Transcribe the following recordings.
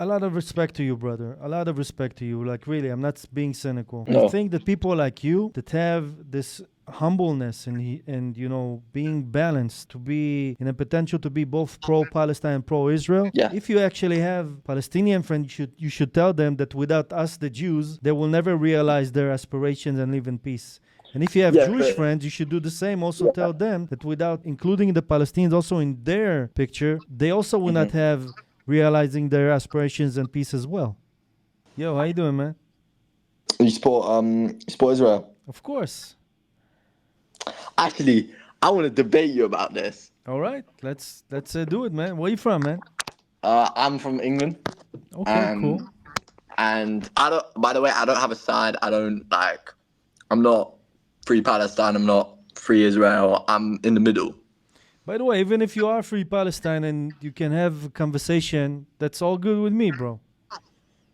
A lot of respect to you, brother. A lot of respect to you. Like, really, I'm not being cynical. I No. think that people like you that have this humbleness and being balanced, to be in a potential to be both pro-Palestine and pro-Israel. Yeah. If you actually have Palestinian friends, you should tell them that without us, the Jews, they will never realize their aspirations and live in peace. And if you have Yeah, Jewish friends, you should do the same. Also tell them that without including the Palestinians also in their picture, they also will not have realizing their aspirations and peace as well. Yo, how you doing, man? you support Israel. Of course. Actually, I want to debate you about this. All right, let's do it, man. Where you from, man? I'm from England, Okay, and cool. I don't. By the way, I don't have a side. I don't like. I'm not free Palestine. I'm not free Israel. I'm in the middle. By the way, even if you are free Palestine and you can have a conversation, that's all good with me, bro.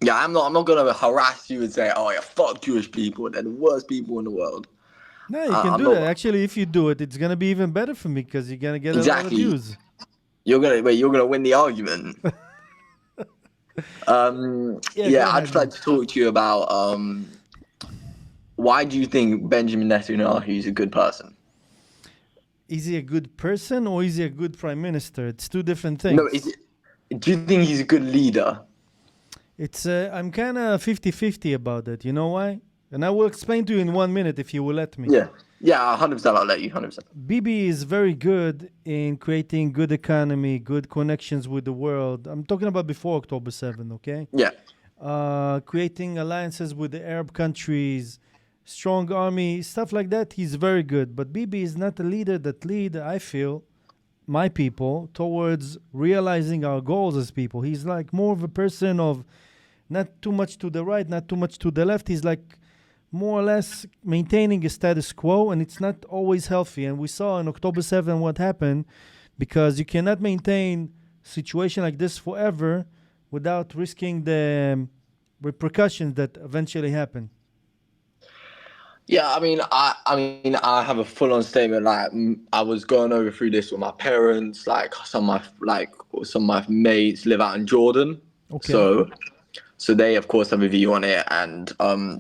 Yeah, I'm not. I'm not gonna harass you and say, "Oh, yeah, fuck Jewish people. They're the worst people in the world." No, you can I'm do that. not Actually, if you do it, it's gonna be even better for me because you're gonna get a lot of exactly. views. You're gonna win the argument. Yeah, go Yeah, I'd ahead, just like man. to talk to you about why do you think Benjamin Netanyahu is a good person? Is he a good person or is he a good prime minister? It's two different No, things. do you think he's a good leader? It's I'm kind of 50-50 about that. You know why? And I will explain to you in 1 minute if you will let me. Yeah, yeah, 100%. I'll let you 100%. Bibi is very good in creating good economy, good connections with the world. I'm talking about before October 7th, okay? Yeah, Creating alliances with the Arab countries, strong army, stuff like that. He's very good. But Bibi is not a leader that lead, I feel, my people towards realizing our goals as people. He's like more of a person of not too much to the right, not too much to the left. He's like more or less maintaining a status quo, and it's not always healthy. And we saw on October 7th what happened, because you cannot maintain a situation like this forever without risking the repercussions that eventually happen. yeah. I have a full-on statement. Like, I was going over through this with my parents. Like, some of my mates live out in Jordan, Okay. so they of course have a view on it. And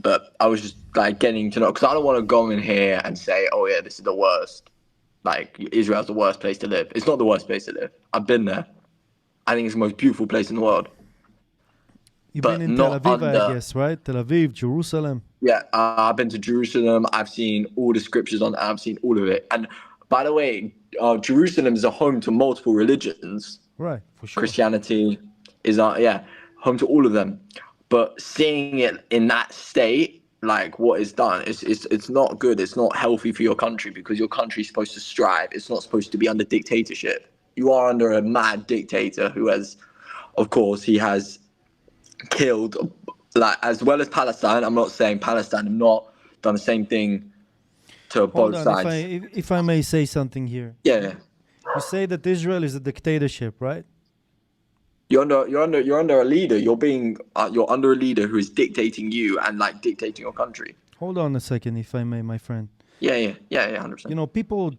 but I was just like getting to know, because I don't want to go in here and say, oh yeah, this is the worst. Like, Israel's the worst place to live. It's not the worst place to live. I've been there. I think it's the most beautiful place in the world. You've been But in Tel not Aviv, I under. guess, right? Tel Aviv, Jerusalem. Yeah, I've been to Jerusalem. I've seen all the scriptures on. I've seen all of it. And by the way, Jerusalem is a home to multiple religions. Right, for sure. Christianity is, home to all of them. But seeing it in that state, like what is done, it's not good. It's not healthy for your country, because your country is supposed to strive. It's not supposed to be under dictatorship. You are under a mad dictator who has, of course, he has killed, like, as well as Palestine. I'm not saying Palestine have not done the same thing to Hold both on, if I sides. if I may say something here. Yeah, yeah. You say that Israel is a dictatorship, right? You're under a leader. You're under a leader who is dictating you and like dictating your country. Hold on a second, if I may, my friend. Yeah, You 100%. know, people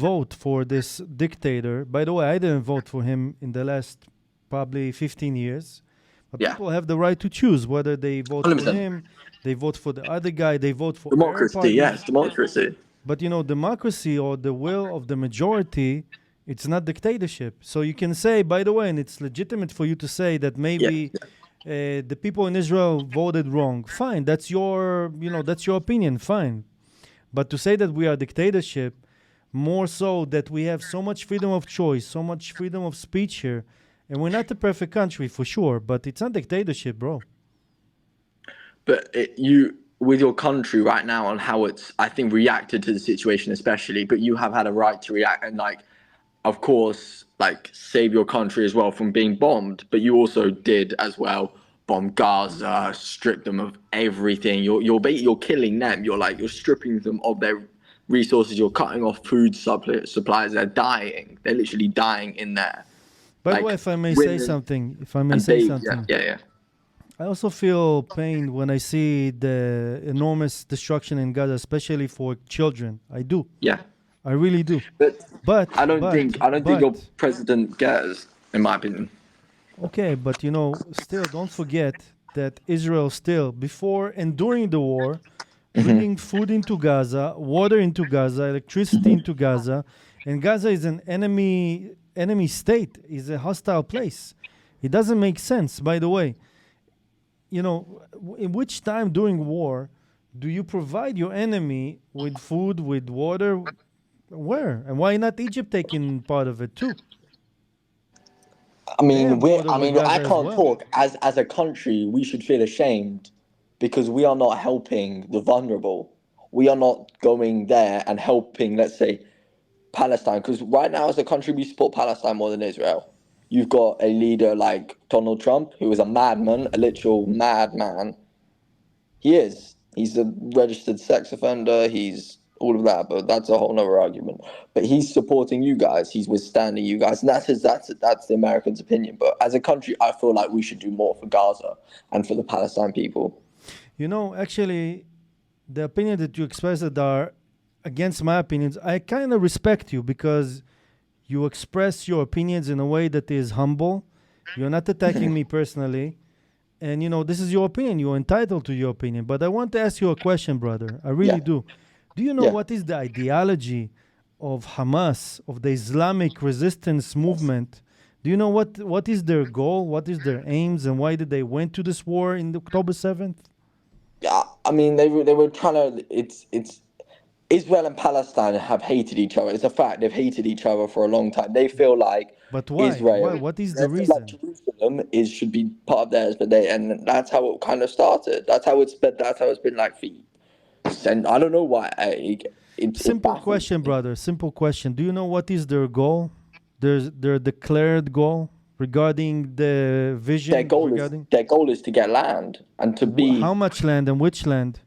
vote for this dictator. By the way, I didn't vote for him in the last probably 15 years. But Yeah, people have the right to choose whether they vote for 100%. him, they vote for the other guy, they vote for Arab Democracy, parties. yes, democracy. But you know, democracy or the will of the majority, it's not dictatorship. So you can say, by the way, and it's legitimate for you to say that Yeah, maybe the people in Israel voted wrong. Fine, that's your opinion. Fine, but to say that we are dictatorship, more so that we have so much freedom of choice, so much freedom of speech here, and we're not a perfect country for sure, but it's not dictatorship, bro. but you, with your country right now, on how it's, I think, reacted to the situation, especially. But you have had a right to react and, like, of course, like, save your country as well from being bombed. But you also did as well bomb Gaza, strip them of everything. You're killing them. You're stripping them of their resources. You're cutting off food supplies. They're dying. They're literally dying in there. By the way, Like, if I may say women something, if I may and say babies. Yeah, something, yeah, yeah. I also feel pain when I see the enormous destruction in Gaza, especially for children. I do. Yeah. I really do. But But, I don't but, think I don't think your but, president cares, in my opinion. Okay, but still don't forget that Israel still, before and during the war, bringing food into Gaza, water into Gaza, electricity into Gaza, and Gaza is an enemy state, is a hostile place. It doesn't make sense, by the way. In which time during war do you provide your enemy with food, with water? Where? And why not Egypt taking part of it too? I They mean, have border with I Gaza as can't well. talk as a country. We should feel ashamed because we are not helping the vulnerable. We are not going there and helping, let's say, Palestine. Because right now, as a country, we support Palestine more than Israel. You've got a leader like Donald Trump, who is a madman, a literal madman. He is. He's a registered sex offender. He's all of that, but that's a whole nother argument. But he's supporting you guys. He's withstanding you guys, and that's the Americans' opinion. But as a country, I feel like we should do more for Gaza and for the Palestine people. Actually, the opinion that you expressed that are against my opinions, I kind of respect you because you express your opinions in a way that is humble. You're not attacking me personally. And this is your opinion. You're entitled to your opinion. But I want to ask you a question, brother. I Yeah, really do. Do you know yeah. what is the ideology of Hamas, of the Islamic resistance movement? Do you know what is their goal? What is their aims? And why did they went to this war in October 7th? Yeah, I mean, they were trying to. It's Israel and Palestine have hated each other. It's a fact. They've hated each other for a long time. They feel like But why? Why? Israel, What is they the feel like reason? Jerusalem is should be part of theirs, but and that's how it kind of started. That's how it's been. That's how it's been like for. And I don't know why. It Simple baffles question, me. brother. Simple question. Do you know what is their goal? Their declared goal regarding the vision regarding Their goal is to get land and to how be. much land and which land?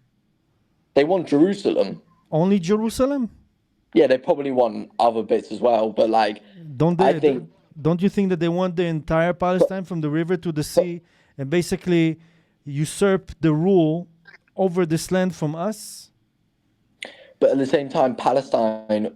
They want Jerusalem. Only Jerusalem? Yeah, they probably want other bits as well. But like, Don't I they? think, Don't you think that they want the entire but, Palestine from the river to the but sea and basically usurp the rule over this land from us? But at the same time, Palestine,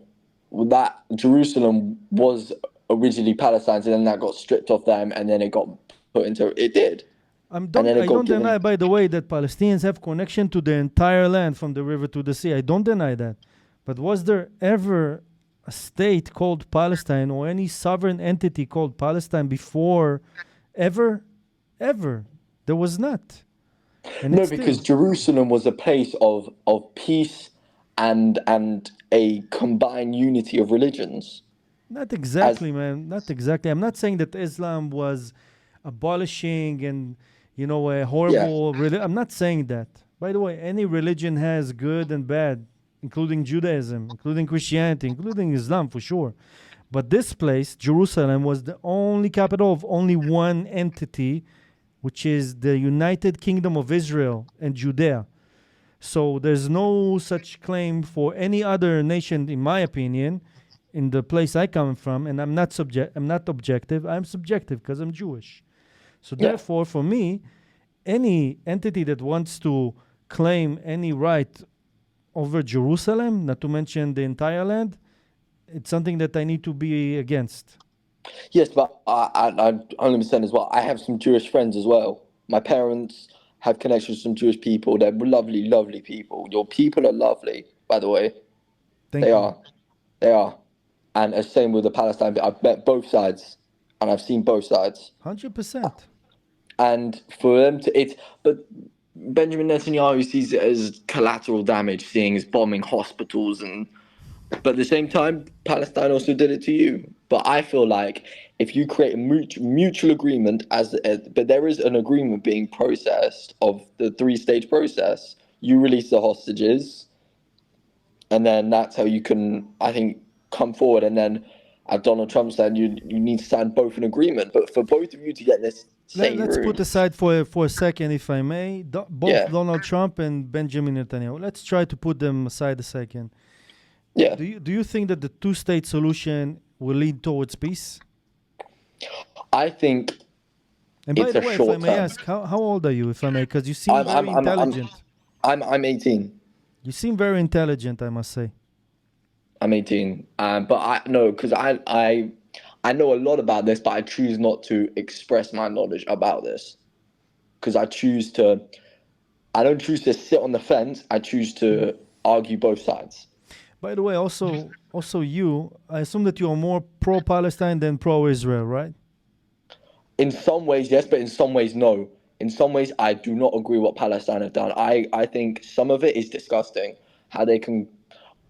that Jerusalem was originally Palestine's, and then that got stripped off them, and then it got put into it did, and then it I got don't deny, given. by the way, that Palestinians have connection to the entire land from the river to the sea. I don't deny that. But was there ever a state called Palestine or any sovereign entity called Palestine before? Ever? Ever. There was not. And No, it's because still. Jerusalem was a place of peace and a combined unity of religions. Not As exactly, man. Not exactly. I'm not saying that Islam was abolishing and a yeah, horrible. I'm not saying that. By the way, any religion has good and bad, including Judaism, including Christianity, including Islam for sure. But this place, Jerusalem, was the only capital of only one entity, which is the United Kingdom of Israel and Judea. So there's no such claim for any other nation, in my opinion, in the place I come from. And I'm not objective. I'm subjective because I'm Jewish. So yeah. therefore, for me, any entity that wants to claim any right over Jerusalem, not to mention the entire land, it's something that I need to be against. Yes, but I 100% as well. I have some Jewish friends as well. My parents have connections with some Jewish people. They're lovely, lovely people. Your people are lovely, by the way. They Thank you. are. They are. And the same with the Palestine. I've met both sides, and I've seen both sides. 100%. And for them to but Benjamin Netanyahu sees it as collateral damage, seeing as bombing hospitals and. But at the same time, Palestine also did it to you. But I feel like if you create a mutual agreement, but there is an agreement being processed of the three-stage process. You release the hostages, and then that's how you can, I think, come forward. And then, as Donald Trump said, you need to sign both an agreement. But for both of you to get this same Let's room, put aside for a second, if I may, both yeah, Donald Trump and Benjamin Netanyahu. Let's try to put them aside a second. yeah. Do you think that the two-state solution will lead towards peace? I think And by it's the a way, if I short may term. ask, how old are you, if I may? Because you seem I'm very I'm I'm I'm intelligent. I'm 18. You seem very intelligent, I must say. I'm 18. But I no, because I know a lot about this, but I choose not to express my knowledge about this because I don't choose to sit on the fence. I choose to argue both sides. By the way, also you, I assume that you are more pro-Palestine than pro-Israel, right? In some ways, yes, but in some ways, no. In some ways, I do not agree what Palestine have done. I think some of it is disgusting. How they can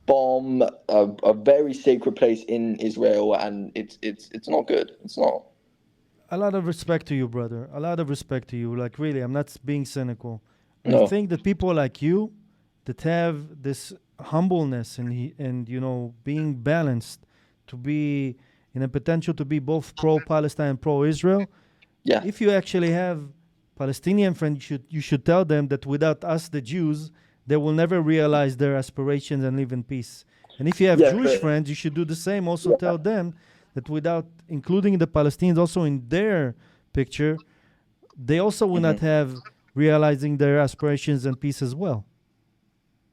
bomb a very sacred place in Israel, and it's not good. It's not. A lot of respect to you, brother. A lot of respect to you. Like really, I'm not being cynical. I No. think that people like you that have this humbleness and being balanced to be in a potential to be both pro-Palestine and pro-Israel. Yeah. If you actually have Palestinian friends, you should tell them that without us, the Jews, they will never realize their aspirations and live in peace. And if you have Yeah, Jewish but friends, you should do the same. Also tell them that without including the Palestinians also in their picture, they also will not mhm. have realizing their aspirations and peace as well.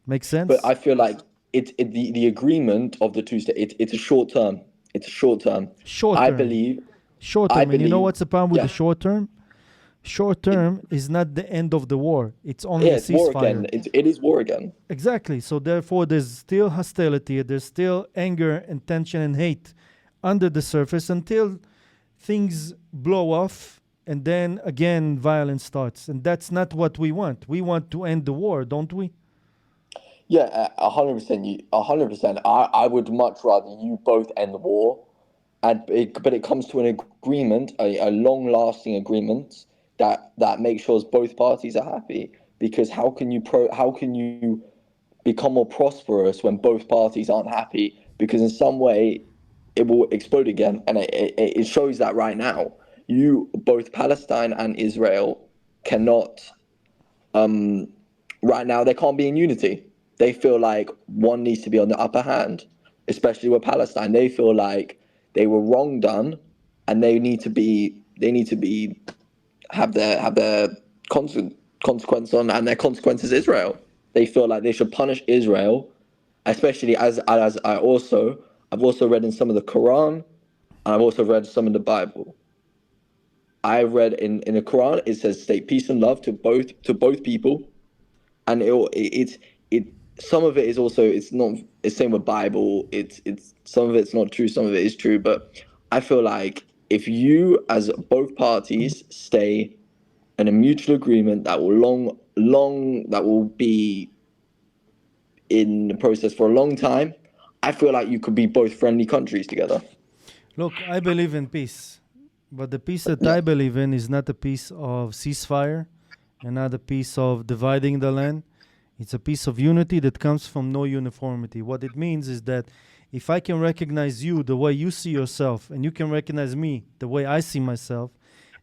Make But sense? I feel like the agreement of the two state. It's a short term. It's a short term. Short I term. believe. Short I term. And you know believe. what's the problem with the Yeah. short term? Short It, term is not the end of the war, it's only yeah. a It's war again. ceasefire. It is war again. Exactly. So therefore, there's still hostility, there's still anger and tension and hate under the surface until things blow off, and then again violence starts. And that's not what we want. We want to end the war, don't we? Yeah, 100%. 100%. I would much rather you both end the war, but it comes to an agreement, a long-lasting agreement that makes sure both parties are happy. Because how can you become more prosperous when both parties aren't happy? Because in some way, it will explode again, and it shows that right now. Both Palestine and Israel cannot right now they can't be in unity. They feel like one needs to be on the upper hand, especially with Palestine. They feel like they were wrong done, and they need to be have their consequence on, and their consequence is Israel. They feel like they should punish Israel, especially as I've also read in some of the Quran, and I've also read some of the Bible. I've read in the Quran it says state peace and love to both people, and it some of it is also it's not it's same with Bible. It's some of it's not true, some of it is true. But I feel like if you as both parties stay in a mutual agreement that will long that will be in the process for a long time, I feel like you could be both friendly countries together. Look, I believe in peace. But the peace that Yeah. I believe in is not a peace of ceasefire and not a peace of dividing the land. It's a piece of unity that comes from no uniformity. What it means is that if I can recognize you the way you see yourself, and you can recognize me the way I see myself,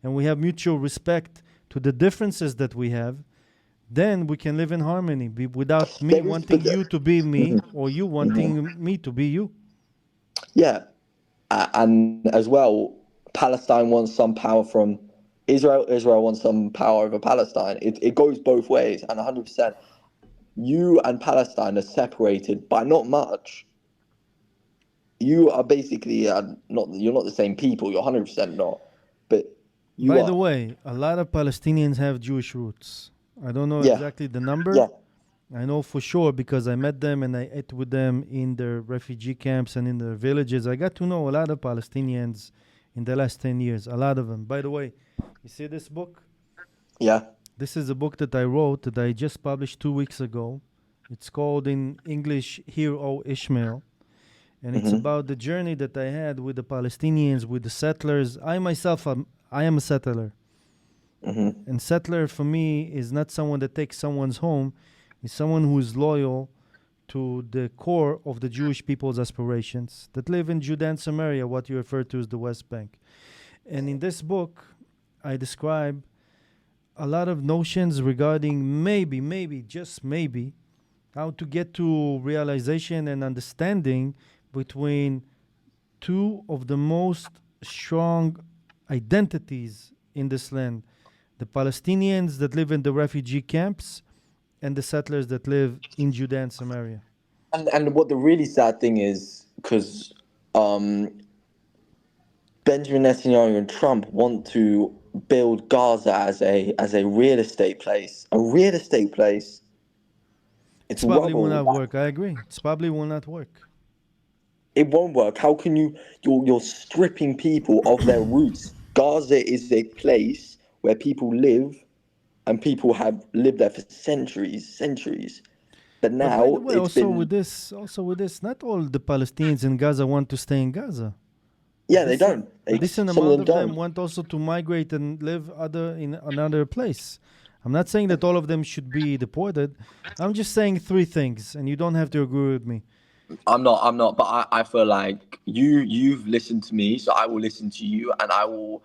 and we have mutual respect to the differences that we have, then we can live in harmony without me There is, wanting you to be me or you mhm. wanting me to be you. Yeah, and as well, Palestine wants some power from Israel. Israel wants some power over Palestine. It goes both ways, and 100%. You and Palestine are separated by not much. You are basically not. You're not the same people. You're 100% not. But you By the are. way, a lot of Palestinians have Jewish roots. I don't know Yeah, exactly the number. yeah. I know for sure because I met them and I ate with them in their refugee camps and in their villages. I got to know a lot of Palestinians in the last 10 years, a lot of them. By the way, you see this book? Yeah. This is a book that I wrote that I just published 2 weeks ago. It's called in English Hero Ishmael. And it's Hmm. about the journey that I had with the Palestinians, with the settlers. I am a settler. Hmm. And settler for me is not someone that takes someone's home, is someone who is loyal to the core of the Jewish people's aspirations that live in Judea and Samaria, what you refer to as the West Bank. And in this book, I describe a lot of notions regarding maybe, just maybe, how to get to realization and understanding between two of the most strong identities in this land, the Palestinians that live in the refugee camps and the settlers that live in Judea and Samaria. And what the really sad thing is, because um, Benjamin Netanyahu and Trump want to build Gaza as a real estate place. A real estate place. It's It's probably will rubble. not work. I agree. It's probably will not work. It won't work. How can you're stripping people of their roots? Gaza is a place where people live and people have lived there for centuries. But But by the now way, it's been also with this, not all the Palestinians in Gaza want to stay in Gaza. yeah, they don't. A They, decent some of amount them of them don't. want also to migrate and live other in another place. I'm not saying that all of them should be deported. I'm just saying three things, and you don't have to agree with me. I'm not, but I feel like you've listened to me, so I will listen to you and I will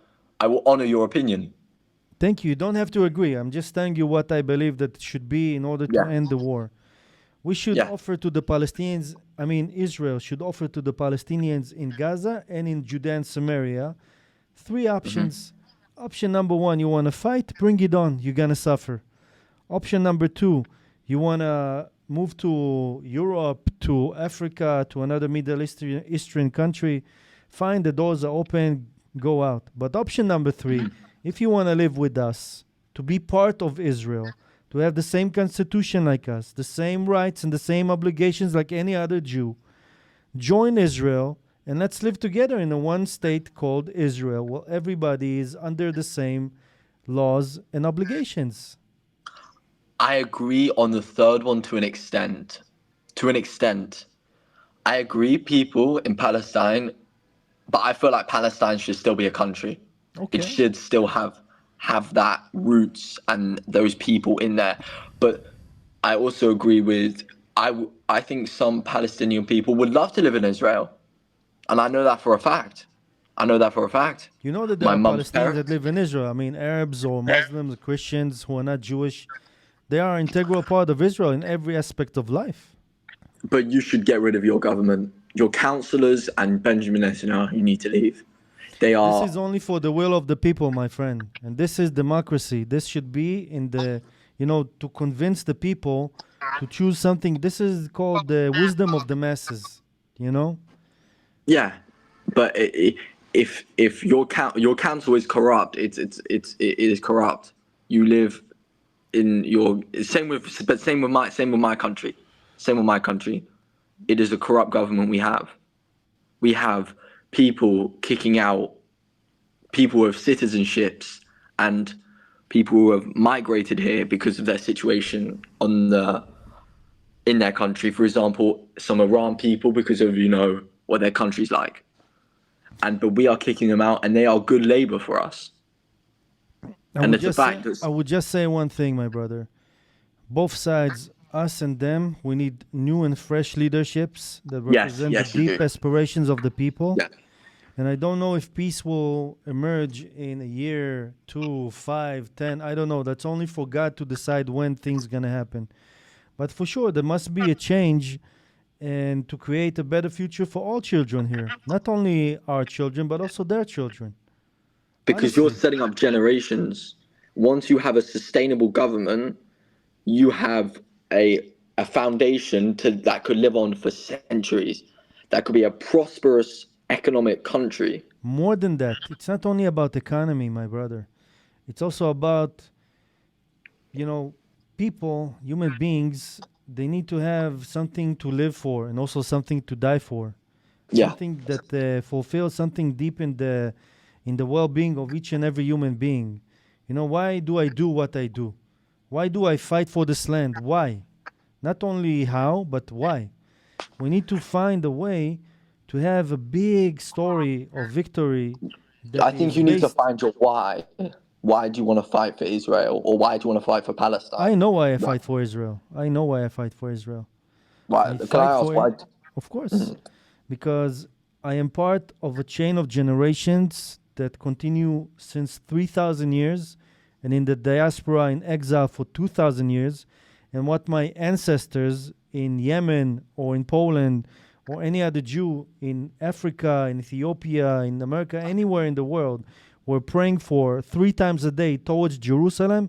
honor your opinion. Thank you. You don't have to agree. I'm just telling you what I believe that should be in order to Yeah. end the war. We should Yeah. offer to the Palestinians, I mean, Israel should offer to the Palestinians in Gaza and in Judea and Samaria three options. Option number one, you want to fight, bring it on. You're going to suffer. Option number two, you want to move to Europe, to Africa, to another Eastern country. Fine, the doors are open, go out. But option number three, if you want to live with us, to be part of Israel, to have the same constitution like us, the same rights and the same obligations like any other Jew, join Israel and let's live together in a one state called Israel, where everybody is under the same laws and obligations. I agree on the third one to an extent. To an extent. I agree people in Palestine, but I feel like Palestine should still be a country. It Okay. should still have that roots and those people in there. But I also agree with I think some Palestinian people would love to live in Israel. And I know that for a fact. I know that for a fact. You know that there My are mum's Palestinians that parents. live in Israel. I mean, Arabs or Muslims, Christians who are not Jewish. They are an integral part of Israel in every aspect of life. But you should get rid of your government. Your councillors and Benjamin Netanyahu, you need to leave. They This are is only for the will of the people, my friend. And this is democracy. This should be in the, to convince the people to choose something. This is called the wisdom of the masses, you know? yeah. But if your council is corrupt, it is corrupt. You live in your same with my country. Same with my country. It is a corrupt government we have. We have people kicking out people with citizenships and people who have migrated here because of their situation in their country. For example, some Iran people because of what their country's like. But we are kicking them out, and they are good labor for us. And it's a fact. I would just say one thing, my brother. Both sides, us and them, we need new and fresh leaderships that represent the Yes, you deep do. aspirations of the people. Yeah. And I don't know if peace will emerge in a year, 2, 5, 10. I don't know. That's only for God to decide when things gonna happen. But for sure, there must be a change and to create a better future for all children here. Not only our children, but also their children. Because you're Honestly. setting up generations. Once you have a sustainable government, you have a foundation that could live on for centuries. That could be a prosperous economic country. More than that, it's not only about economy, my brother. It's also about, you know, people, human beings, they need to have something to live for and also something to die for. Yeah. Something that fulfills something deep in the well-being of each and every human being. You know, why do I do what I do? Why do I fight for this land? Why? Not only how, but why? We need to find a way to have a big story of victory that I think is you need to based. find your why. Why do you want to fight for Israel, or why do you want to fight for I Palestine? know why I Why? fight for Israel. I know why I fight for Israel. Why? I Can I fight ask for why? it, of course, because I am part of a chain of generations that continue since 3,000 years and in the diaspora in exile for 2,000 years. And what my ancestors in Yemen or in Poland or any other Jew in Africa, in Ethiopia, in America, anywhere in the world were praying for 3 times a day towards Jerusalem,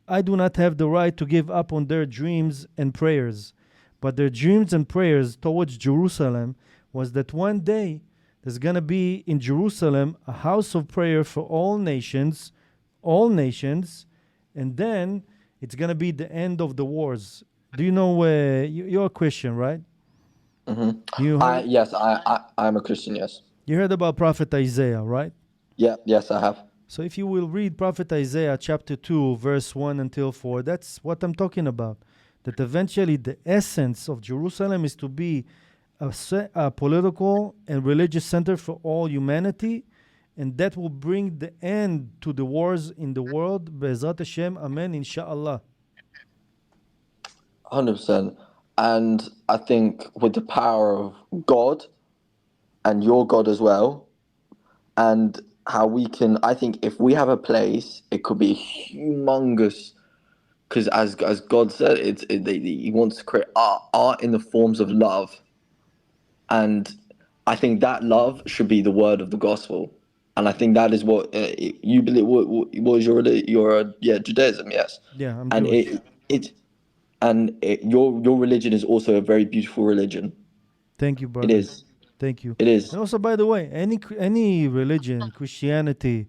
I do not have the right to give up on their dreams and prayers. But their dreams and prayers towards Jerusalem was that one day There's going to be in Jerusalem a house of prayer for all nations, and then it's going to be the end of the wars. Do you know you're a Christian, right? Mm-hmm. You heard Yes, I'm a Christian. Yes. you heard about Prophet Isaiah, right? Yeah. Yes, I have. So if you will read Prophet Isaiah chapter 2 verse 1 until 4, that's what I'm talking about. That eventually the essence of Jerusalem is to be a political and religious center for all humanity, and that will bring the end to the wars in the world. Be'ezrat Hashem, amen, inshallah. 100%. And I think with the power of God and your God as well, and how we can, I think if we have a place, it could be humongous. Because as God said, He wants to create art in the forms of love, and I think that love should be the word of the gospel, and I think that is what you believe. What is your Judaism? Yes, Yeah, I'm and Jewish. your religion is also a very beautiful religion. Thank you, It brother. is. Thank you. It is. And also, by the way, any religion, Christianity,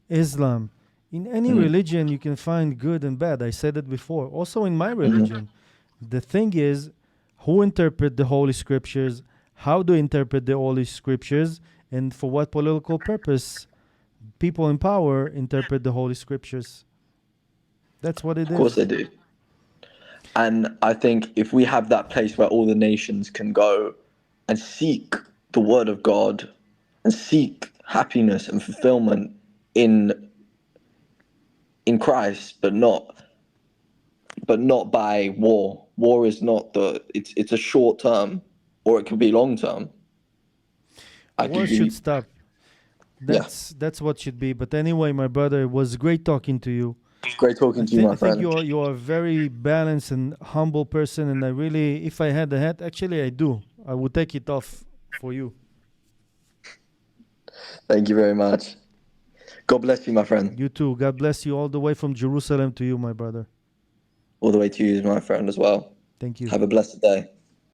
Islam, in any Mm-hmm. religion you can find good and bad. I said it before. Also in my Mm-hmm. religion, the thing is who interpret the Holy Scriptures, how do interpret the Holy Scriptures, and for what political purpose people in power interpret the Holy Scriptures. That's what it Of course is. they do. And I think if we have that place where all the nations can go and seek the word of God and seek happiness and fulfillment in Christ, but not by war. War is not it's a short term, or it could be long term. I could Wars should be stop. Yeah. That's what should be. But anyway, my brother, it was great talking to you. It's great talking to you, I my think friend. you're a very balanced and humble person, and I really, if I had the hat, actually I do, I would take it off for you. Thank you very much. God bless you, my friend. You too. God bless you all the way from Jerusalem to you, my brother. All the way to you, my friend, as well. Thank you. Have a blessed day.